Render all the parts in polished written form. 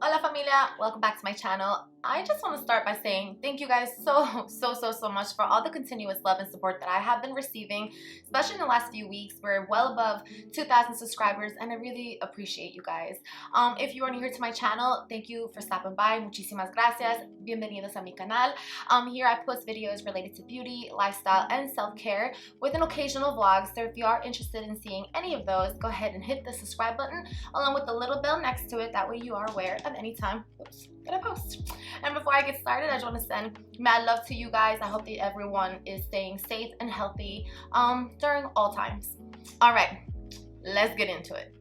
Hola familia, welcome back to my channel. I just want to start by saying thank you guys so much for all the continuous love and support that I have been receiving, especially in the last few weeks. We're well above 2,000 subscribers and I really appreciate you guys. If you are new here to my channel, thank you for stopping by. Muchísimas gracias. Bienvenidos a mi canal. Here I post videos related to beauty, lifestyle, and self-care with an occasional vlog. So if you are interested in seeing any of those, go ahead and hit the subscribe button along with the little bell next to it. That way you are aware of any time that I post. And before I get started, I just want to send mad love to you guys. I hope that everyone is staying safe and healthy during all times. All right, let's get into it.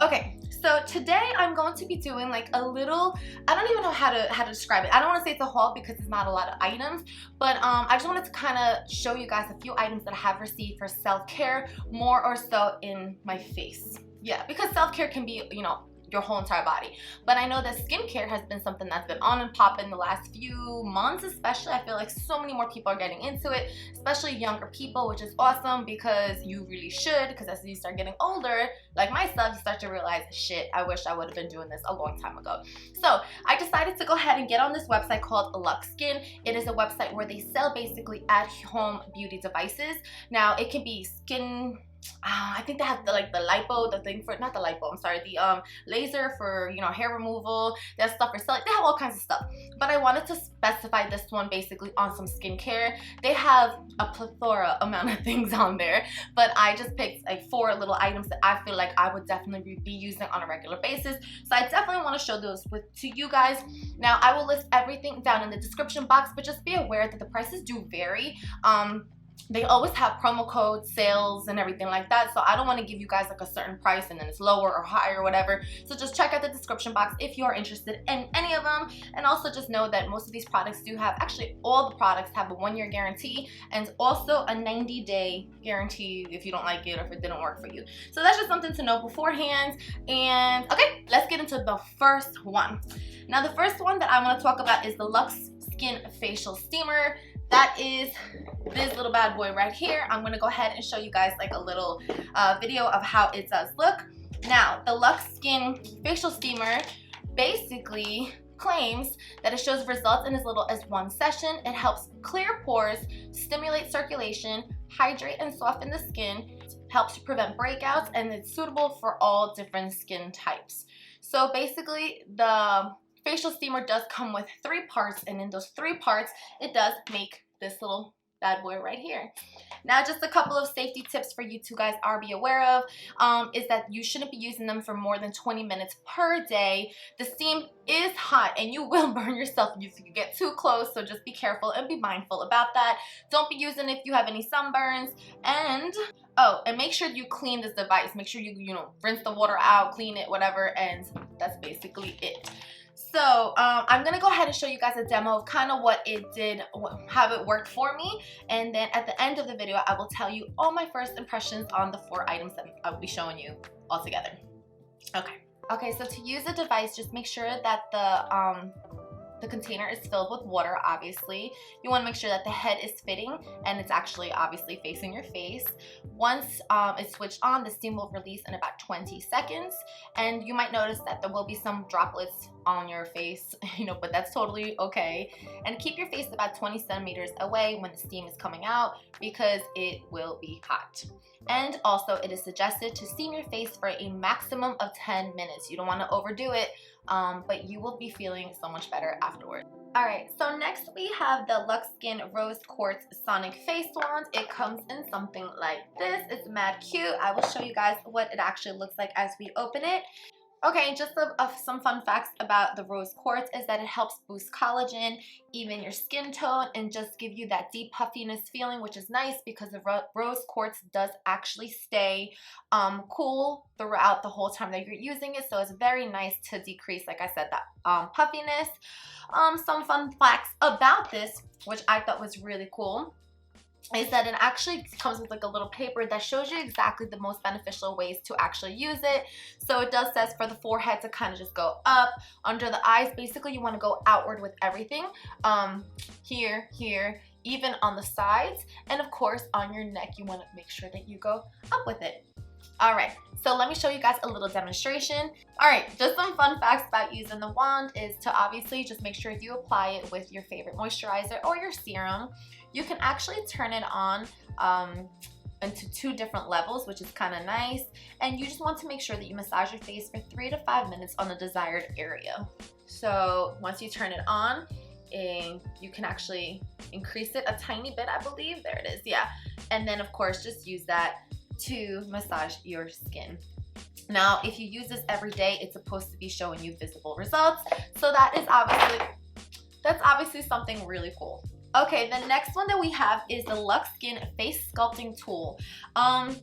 Okay, so today I'm going to be doing like a little, I don't even know how to describe it. I don't want to say it's a haul because it's not a lot of items, but I just wanted to kind of show you guys a few items that I have received for self-care, more or so in my face. Yeah, because self-care can be, you know, your whole entire body. But I know that skincare has been something that's been on and popping the last few months, especially. I feel like so many more people are getting into it, especially younger people, which is awesome because you really should, because as you start getting older, like myself, you start to realize, shit, I wish I would have been doing this a long time ago. So I decided to go ahead and get on this website called Lux Skin. It is a website where they sell basically at-home beauty devices. Now it can be skin, I think they have the lipo, the thing for, not the lipo, I'm sorry, the laser for, you know, hair removal. There's stuff for selling. They have all kinds of stuff, but I wanted to specify this one basically on some skincare. They have a plethora amount of things on there, but I just picked like 4 little items that I feel like I would definitely be using on a regular basis. So I definitely want to show those to you guys. Now I will list everything down in the description box, but just be aware that the prices do vary. They always have promo codes, sales, and everything like that. So I don't want to give you guys like a certain price and then it's lower or higher or whatever. So just check out the description box if you are interested in any of them. And also just know that most of these products do have, actually all the products have a 1-year guarantee and also a 90-day guarantee if you don't like it or if it didn't work for you. So that's just something to know beforehand. And okay, let's get into the first one. Now the first one that I want to talk about is the Lux Skin Facial Steamer. That is this little bad boy right here. I'm gonna go ahead and show you guys like a little video of how it does look. Now, the Lux Skin Facial Steamer basically claims that it shows results in as little as 1 session. It helps clear pores, stimulate circulation, hydrate and soften the skin, helps to prevent breakouts, and it's suitable for all different skin types. So basically, the facial steamer does come with 3 parts, and in those 3 parts, it does make this little bad boy right here. Now, just a couple of safety tips for you two guys are be aware of is that you shouldn't be using them for more than 20 minutes per day. The steam is hot and you will burn yourself if you get too close, so just be careful and be mindful about that. Don't be using it if you have any sunburns. And oh, and make sure you clean this device. Make sure you know, rinse the water out, clean it, whatever, and that's basically it. So I'm gonna go ahead and show you guys a demo of kind of what it did, how it worked for me, and then at the end of the video I will tell you all my first impressions on the 4 items that I'll be showing you all together. Okay, so to use the device, just make sure that the container is filled with water. Obviously, you want to make sure that the head is fitting and it's actually obviously facing your face. Once it's switched on, the steam will release in about 20 seconds, and you might notice that there will be some droplets on your face, you know, but that's totally okay. And keep your face about 20 centimeters away when the steam is coming out because it will be hot. And also, it is suggested to steam your face for a maximum of 10 minutes. You don't want to overdo it, but you will be feeling so much better afterward. Alright, so next we have the Lux Skin Rose Quartz Sonic Face Wand. It comes in something like this. It's mad cute. I will show you guys what it actually looks like as we open it. Okay, just some fun facts about the rose quartz is that it helps boost collagen, even your skin tone, and just give you that deep puffiness feeling, which is nice because the rose quartz does actually stay cool throughout the whole time that you're using it. So it's very nice to decrease, like I said, that puffiness. Some fun facts about this, which I thought was really cool, is that it actually comes with like a little paper that shows you exactly the most beneficial ways to actually use it. So it does says for the forehead to kind of just go up, under the eyes basically you want to go outward with everything, here, even on the sides, and of course on your neck you want to make sure that you go up with it. All right, so let me show you guys a little demonstration. All right, just some fun facts about using the wand is to obviously just make sure you apply it with your favorite moisturizer or your serum. You can actually turn it on into 2 different levels, which is kind of nice. And you just want to make sure that you massage your face for 3 to 5 minutes on the desired area. So once you turn it on, and you can actually increase it a tiny bit, I believe. There it is, yeah. And then of course just use that to massage your skin. Now, if you use this every day, it's supposed to be showing you visible results. So that's obviously something really cool. Okay, the next one that we have is the Lux Skin Face Sculpting Tool. I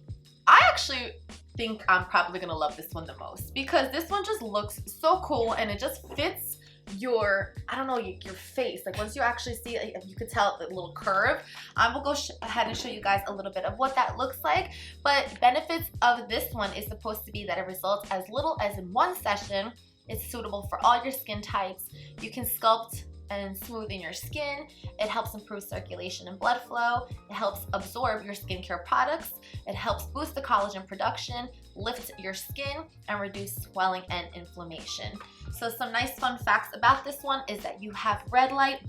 actually think I'm probably gonna love this one the most because this one just looks so cool and it just fits your, I don't know, your face. Like once you actually see it, you could tell the little curve. I will go ahead and show you guys a little bit of what that looks like. But benefits of this one is supposed to be that it results as little as in 1 session. It's suitable for all your skin types. You can sculpt and smoothen your skin. It helps improve circulation and blood flow. It helps absorb your skincare products. It helps boost the collagen production, lift your skin, and reduce swelling and inflammation. So some nice fun facts about this one is that you have red light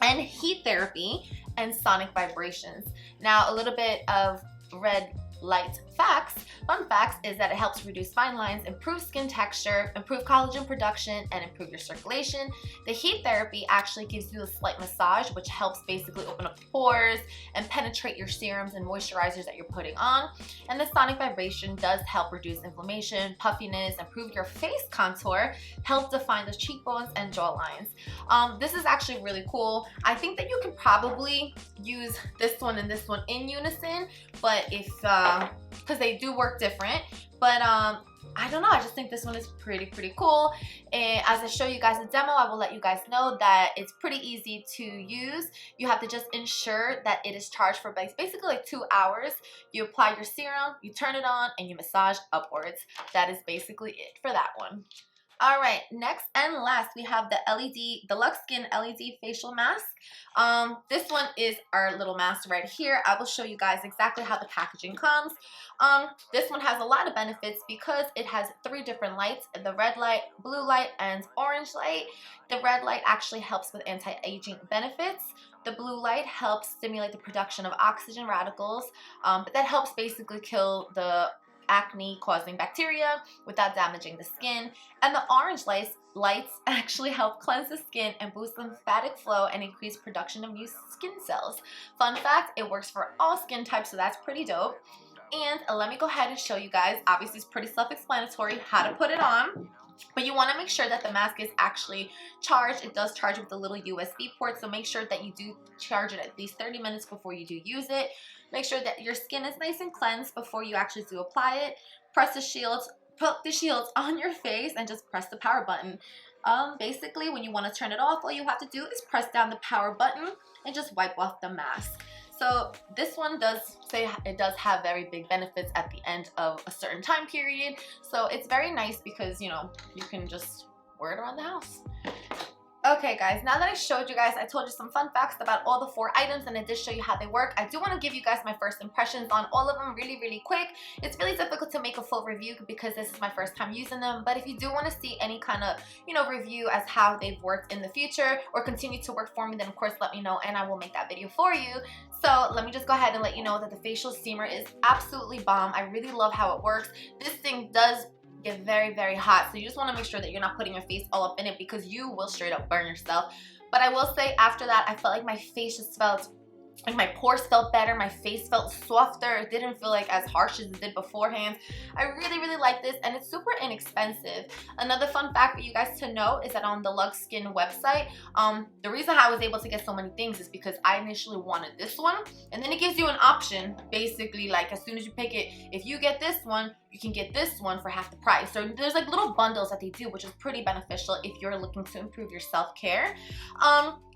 and heat therapy and sonic vibrations. Now a little bit of red light facts. Fun facts is that it helps reduce fine lines, improve skin texture, improve collagen production, and improve your circulation. The heat therapy actually gives you a slight massage, which helps basically open up the pores and penetrate your serums and moisturizers that you're putting on. And the sonic vibration does help reduce inflammation, puffiness, improve your face contour, help define the cheekbones and jaw lines. This is actually really cool. I think that you can probably use this one and this one in unison, but if because they do work different, but I don't know, I just think this one is pretty cool. And as I show you guys a demo, I will let you guys know that it's pretty easy to use. You have to just ensure that it is charged for basically like 2 hours. You apply your serum, you turn it on, and you massage upwards. That is basically it for that one. All right, next and last, we have the Lux Skin LED Facial Mask. This one is our little mask right here. I will show you guys exactly how the packaging comes. This one has a lot of benefits because it has 3 different lights, the red light, blue light, and orange light. The red light actually helps with anti-aging benefits. The blue light helps stimulate the production of oxygen radicals, but that helps basically kill the acne causing bacteria without damaging the skin. And the orange lights actually help cleanse the skin and boost lymphatic flow and increase production of new skin cells. Fun fact, it works for all skin types, so that's pretty dope. And let me go ahead and show you guys, obviously it's pretty self-explanatory how to put it on. But you want to make sure that the mask is actually charged. It does charge with the little USB port, so make sure that you do charge it at least 30 minutes before you do use it. Make sure that your skin is nice and cleansed before you actually do apply it. Press the shields, put the shields on your face and just press the power button. Basically, when you want to turn it off, all you have to do is press down the power button and just wipe off the mask. So this one does say it does have very big benefits at the end of a certain time period. So it's very nice because, you know, you can just wear it around the house. Okay guys, now that I showed you guys, I told you some fun facts about all the 4 items and I did show you how they work. I do want to give you guys my first impressions on all of them really quick. It's really difficult to make a full review because this is my first time using them, but if you do want to see any kind of, you know, review as how they've worked in the future or continue to work for me, then of course let me know and I will make that video for you. So let me just go ahead and let you know that the facial steamer is absolutely bomb. I really love how it works. This thing does get very hot, so you just want to make sure that you're not putting your face all up in it because you will straight up burn yourself. But I will say after that, I felt like my face just felt like my pores felt better, my face felt softer, it didn't feel like as harsh as it did beforehand. I really like this and it's super inexpensive. Another fun fact for you guys to know is that on the Lux Skin website, the reason how I was able to get so many things is because I initially wanted this one, and then it gives you an option, basically like as soon as you pick it, if you get this one, you can get this one for half the price. So there's like little bundles that they do, which is pretty beneficial if you're looking to improve your self-care.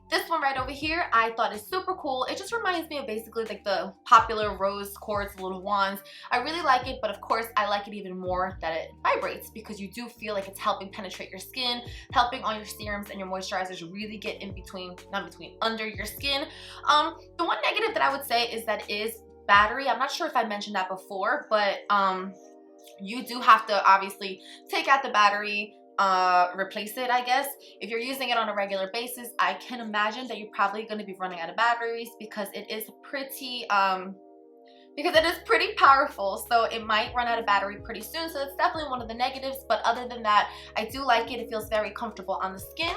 This one right over here, I thought is super cool. It just reminds me of basically like the popular rose quartz little wands. I really like it, but of course I like it even more that it vibrates because you do feel like it's helping penetrate your skin, helping all your serums and your moisturizers really get in between, not between, under your skin. The one negative that I would say is that it is battery. I'm not sure if I mentioned that before, but You do have to obviously take out the battery, replace it, I guess. If you're using it on a regular basis, I can imagine that you're probably going to be running out of batteries because it is pretty powerful, so it might run out of battery pretty soon. So it's definitely one of the negatives, but other than that, I do like it. It feels very comfortable on the skin.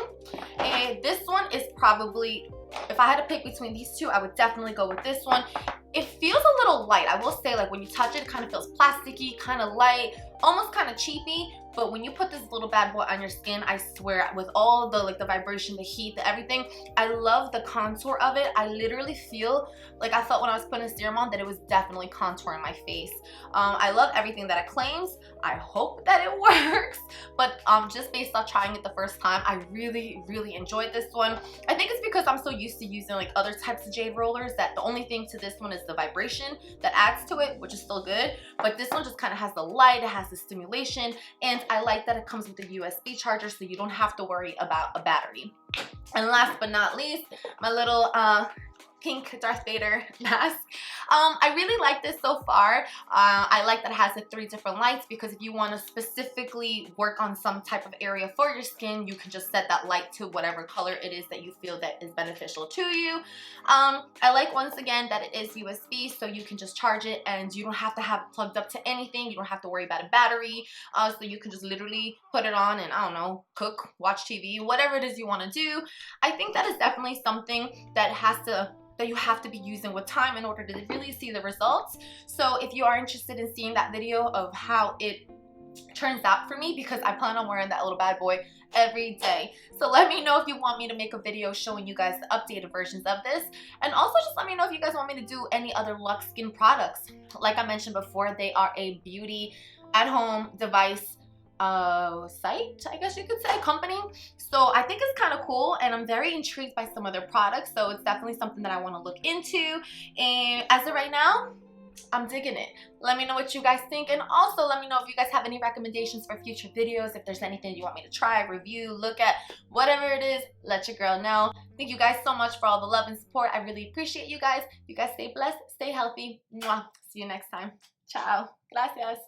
And this one is probably, if I had to pick between these two, I would definitely go with this one. It feels a little light. I will say, like, when you touch it, it kind of feels plasticky, kind of light, almost kind of cheapy. But when you put this little bad boy on your skin, I swear, with all the, like, the vibration, the heat, the everything, I love the contour of it. I literally feel like I felt when I was putting a serum on that it was definitely contouring my face. I love everything that it claims. I hope that it works. But just based on trying it the first time, I really, really enjoyed this one. I think it's because I'm so used to using like other types of jade rollers that the only thing to this one is the vibration that adds to it, which is still good. But this one just kind of has the light, it has the stimulation, and I like that it comes with a USB charger, so you don't have to worry about a battery. And last but not least, my little pink Darth Vader mask. I really like this so far. I like that it has the 3 different lights, because if you want to specifically work on some type of area for your skin, you can just set that light to whatever color it is that you feel that is beneficial to you. I like, once again, that it is USB, so you can just charge it and you don't have to have it plugged up to anything. You don't have to worry about a battery. So you can just literally put it on and, I don't know, cook, watch TV, whatever it is you want to do. I think that is definitely something that you have to be using with time in order to really see the results. So if you are interested in seeing that video of how it turns out for me, because I plan on wearing that little bad boy every day, so let me know if you want me to make a video showing you guys the updated versions of this. And also just let me know if you guys want me to do any other Lux Skin products. Like I mentioned before, they are a beauty at-home device site, I guess you could say, company. So I think it's kind of cool, and I'm very intrigued by some of their products, so it's definitely something that I want to look into. And as of right now, I'm digging it. Let me know what you guys think, and also let me know if you guys have any recommendations for future videos. If there's anything you want me to try, review, look at, whatever it is, let your girl know. Thank you guys so much for all the love and support. I really appreciate you guys. You guys stay blessed, stay healthy. Mwah. See you next time. Ciao. Gracias.